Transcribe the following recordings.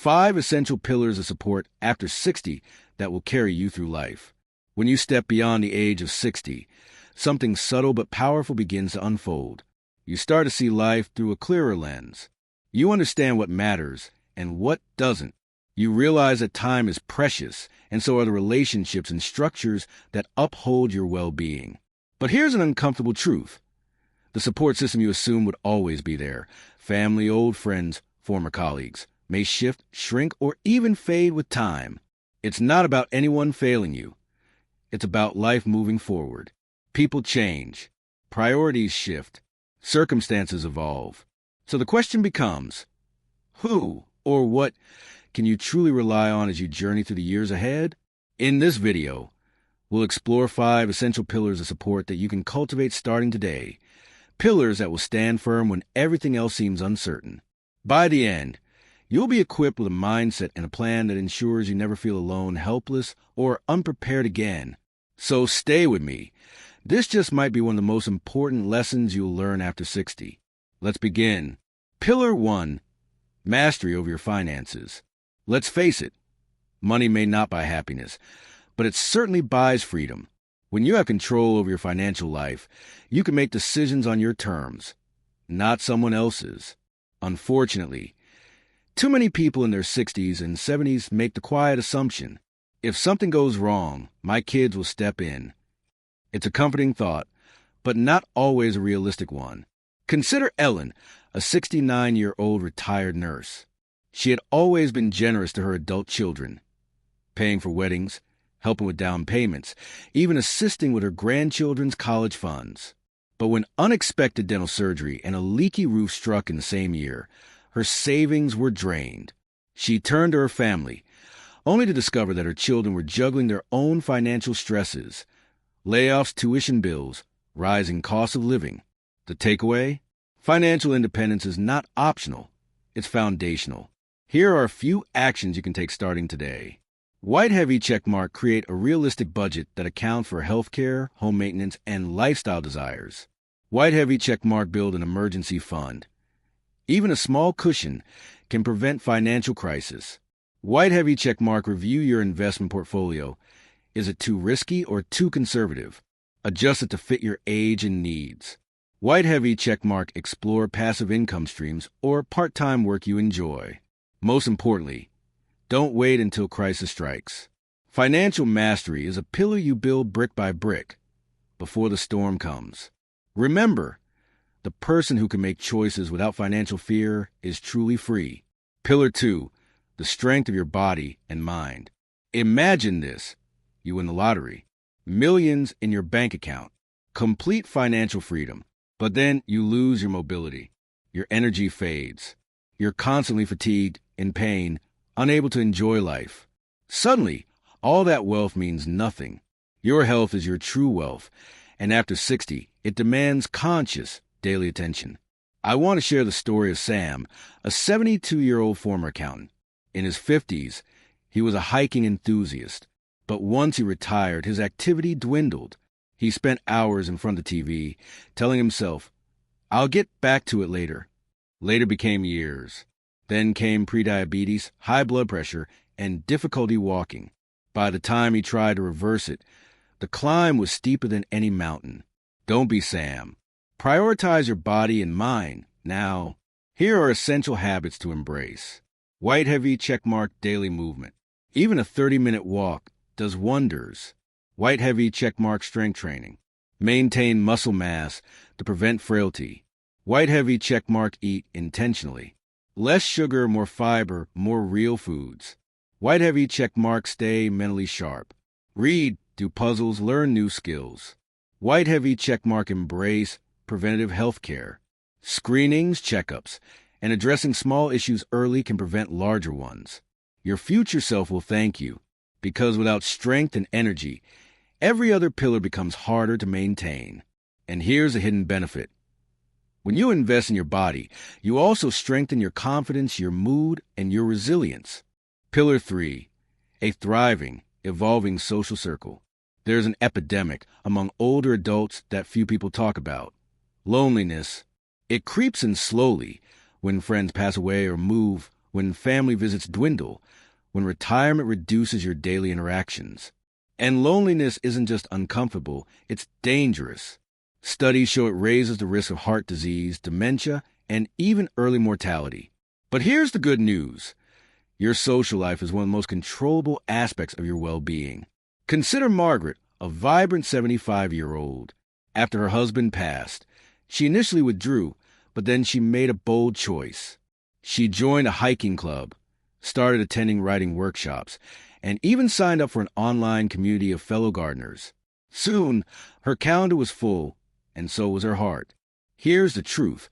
5 essential pillars of support after 60 that will carry you through life. When you step beyond the age of 60, something subtle but powerful begins to unfold. You start to see life through a clearer lens. You understand what matters and what doesn't. You realize that time is precious, and so are the relationships and structures that uphold your well-being. But here's an uncomfortable truth. The support system you assume would always be there, family, old friends, former colleagues, may shift, shrink, or even fade with time. It's not about anyone failing you. It's about life moving forward. People change. Priorities shift. Circumstances evolve. So the question becomes, who or what can you truly rely on as you journey through the years ahead? In this video, we'll explore 5 essential pillars of support that you can cultivate starting today. Pillars that will stand firm when everything else seems uncertain. By the end, you'll be equipped with a mindset and a plan that ensures you never feel alone, helpless, or unprepared again. So stay with me. This just might be one of the most important lessons you'll learn after 60. Let's begin. Pillar 1. Mastery over your finances. Let's face it, money may not buy happiness, but it certainly buys freedom. When you have control over your financial life, you can make decisions on your terms, not someone else's. Unfortunately, too many people in their 60s and 70s make the quiet assumption, if something goes wrong, my kids will step in. It's a comforting thought, but not always a realistic one. Consider Ellen, a 69-year-old retired nurse. She had always been generous to her adult children, paying for weddings, helping with down payments, even assisting with her grandchildren's college funds. But when unexpected dental surgery and a leaky roof struck in the same year, her savings were drained. She turned to her family, only to discover that her children were juggling their own financial stresses, layoffs, tuition bills, rising costs of living. The takeaway? Financial independence is not optional, it's foundational. Here are a few actions you can take starting today. White heavy checkmark, create a realistic budget that accounts for healthcare, home maintenance, and lifestyle desires. White heavy checkmark, build an emergency fund. Even a small cushion can prevent financial crisis. White heavy checkmark, review your investment portfolio. Is it too risky or too conservative? Adjust it to fit your age and needs. White heavy checkmark, explore passive income streams or part-time work you enjoy. Most importantly, don't wait until crisis strikes. Financial mastery is a pillar you build brick by brick before the storm comes. Remember, the person who can make choices without financial fear is truly free. Pillar 2, the strength of your body and mind. Imagine this. You win the lottery. Millions in your bank account. Complete financial freedom. But then you lose your mobility. Your energy fades. You're constantly fatigued, in pain, unable to enjoy life. Suddenly, all that wealth means nothing. Your health is your true wealth, and after 60, it demands conscious daily attention. I want to share the story of Sam, a 72-year-old former accountant. In his 50s, he was a hiking enthusiast, but once he retired, his activity dwindled. He spent hours in front of the TV, telling himself, "I'll get back to it later." Later became years. Then came prediabetes, high blood pressure, and difficulty walking. By the time he tried to reverse it, the climb was steeper than any mountain. Don't be Sam. Prioritize your body and mind. Now, here are essential habits to embrace. White heavy checkmark, daily movement. Even a 30-minute walk does wonders. White heavy checkmark, strength training. Maintain muscle mass to prevent frailty. White heavy checkmark, eat intentionally. Less sugar, more fiber, more real foods. White heavy checkmark, stay mentally sharp. Read, do puzzles, learn new skills. White heavy checkmark, embrace preventative health care. Screenings, checkups, and addressing small issues early can prevent larger ones. Your future self will thank you, because without strength and energy, every other pillar becomes harder to maintain. And here's a hidden benefit. When you invest in your body, you also strengthen your confidence, your mood, and your resilience. Pillar 3, a thriving, evolving social circle. There's an epidemic among older adults that few people talk about. Loneliness. It creeps in slowly when friends pass away or move when family visits dwindle, when retirement reduces your daily interactions. And loneliness isn't just uncomfortable, it's dangerous. Studies show it raises the risk of heart disease, dementia, and even early mortality. But here's the good news. Your social life is one of the most controllable aspects of your well-being. Consider Margaret, a vibrant 75-year-old. After her husband passed, she initially withdrew, but then she made a bold choice. She joined a hiking club, started attending writing workshops, and even signed up for an online community of fellow gardeners. Soon, her calendar was full, and so was her heart. Here's the truth.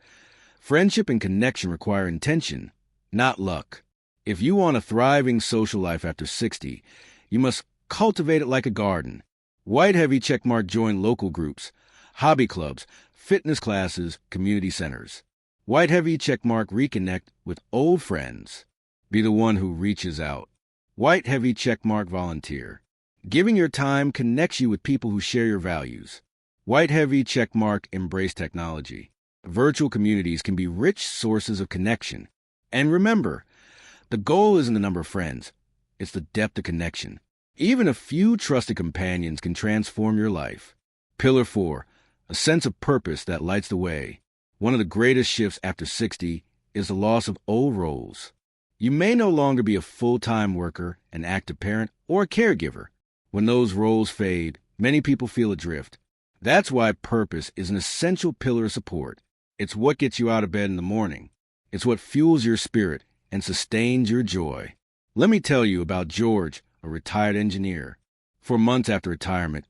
Friendship and connection require intention, not luck. If you want a thriving social life after 60, you must cultivate it like a garden. White Heavy Checkmark join local groups, hobby clubs, fitness classes, community centers. White Heavy Checkmark reconnect with old friends. Be the one who reaches out. White Heavy Checkmark volunteer. Giving your time connects you with people who share your values. White Heavy Checkmark embrace technology. Virtual communities can be rich sources of connection. And remember, the goal isn't the number of friends, it's the depth of connection. Even a few trusted companions can transform your life. Pillar 4, a sense of purpose that lights the way. One of the greatest shifts after 60 is the loss of old roles. You may no longer be a full-time worker, an active parent, or a caregiver. When those roles fade, many people feel adrift. That's why purpose is an essential pillar of support. It's what gets you out of bed in the morning. It's what fuels your spirit and sustains your joy. Let me tell you about George, a retired engineer. For months after retirement,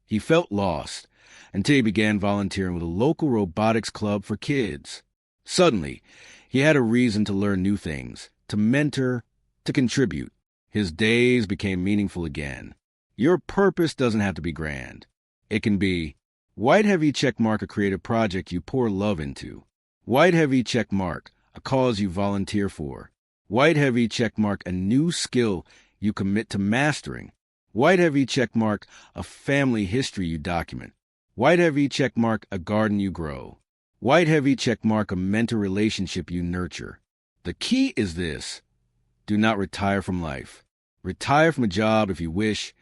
he felt lost until he began volunteering with a local robotics club for kids. Suddenly, he had a reason to learn new things, to mentor, to contribute. His days became meaningful again. Your purpose doesn't have to be grand. It can be White Heavy Checkmark, a creative project you pour love into. White Heavy Checkmark, a cause you volunteer for. White Heavy Checkmark, a new skill you commit to mastering. White Heavy Checkmark, a family history you document. White Heavy Checkmark, a garden you grow. White Heavy Checkmark, a mentor relationship you nurture. The key is this. Do not retire from life. Retire from a job if you wish,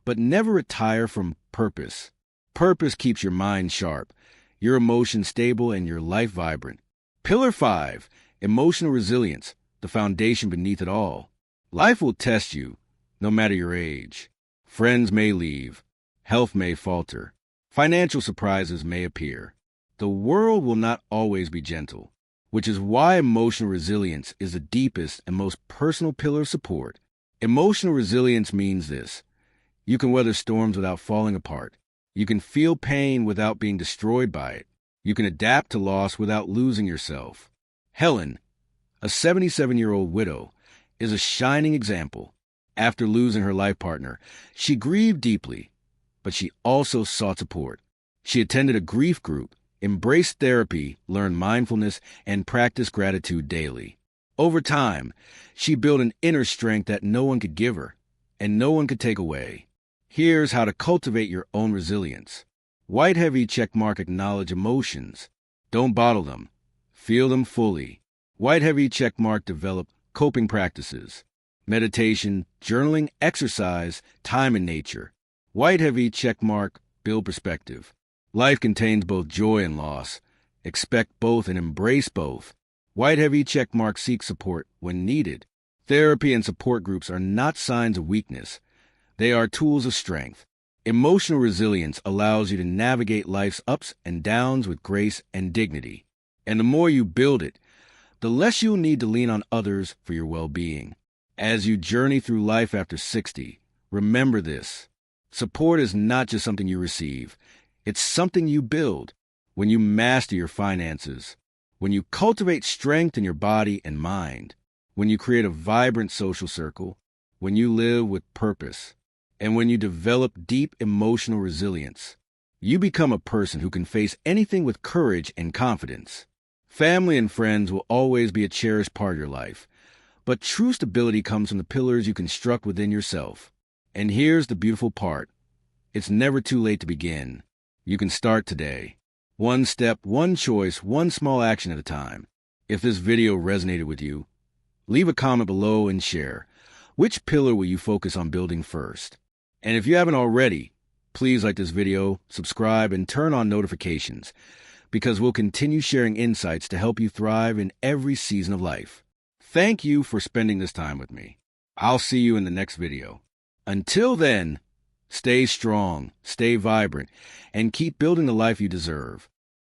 but never retire from purpose. Purpose keeps your mind sharp, your emotions stable, and your life vibrant. Pillar 5, emotional resilience, the foundation beneath it all. Life will test you, no matter your age. Friends may leave. Health may falter. Financial surprises may appear. The world will not always be gentle, which is why emotional resilience is the deepest and most personal pillar of support. Emotional resilience means this. You can weather storms without falling apart. You can feel pain without being destroyed by it. You can adapt to loss without losing yourself. Helen, a 77-year-old widow, is a shining example. After losing her life partner, she grieved deeply, but she also sought support. She attended a grief group, embraced therapy, learned mindfulness, and practiced gratitude daily. Over time, she built an inner strength that no one could give her, and no one could take away. Here's how to cultivate your own resilience. White Heavy Checkmark acknowledge emotions. Don't bottle them. Feel them fully. White Heavy Checkmark develop coping practices. Meditation, journaling, exercise, time in nature. White Heavy Checkmark build perspective. Life contains both joy and loss. Expect both and embrace both. White Heavy Checkmark seek support when needed. Therapy and support groups are not signs of weakness. They are tools of strength. Emotional resilience allows you to navigate life's ups and downs with grace and dignity. And the more you build it, the less you'll need to lean on others for your well-being. As you journey through life after 60, remember this. Support is not just something you receive. It's something you build. When you master your finances, when you cultivate strength in your body and mind, when you create a vibrant social circle, when you live with purpose, and when you develop deep emotional resilience, you become a person who can face anything with courage and confidence. Family and friends will always be a cherished part of your life, but true stability comes from the pillars you construct within yourself. And here's the beautiful part. It's never too late to begin. You can start today. One step, one choice, one small action at a time. If this video resonated with you, Leave a comment below and share. Which pillar will you focus on building first? And if you haven't already, please like this video, subscribe, and turn on notifications, because we'll continue sharing insights to help you thrive in every season of life. Thank you for spending this time with me. I'll see you in the next video. Until then, stay strong, stay vibrant, and keep building the life you deserve.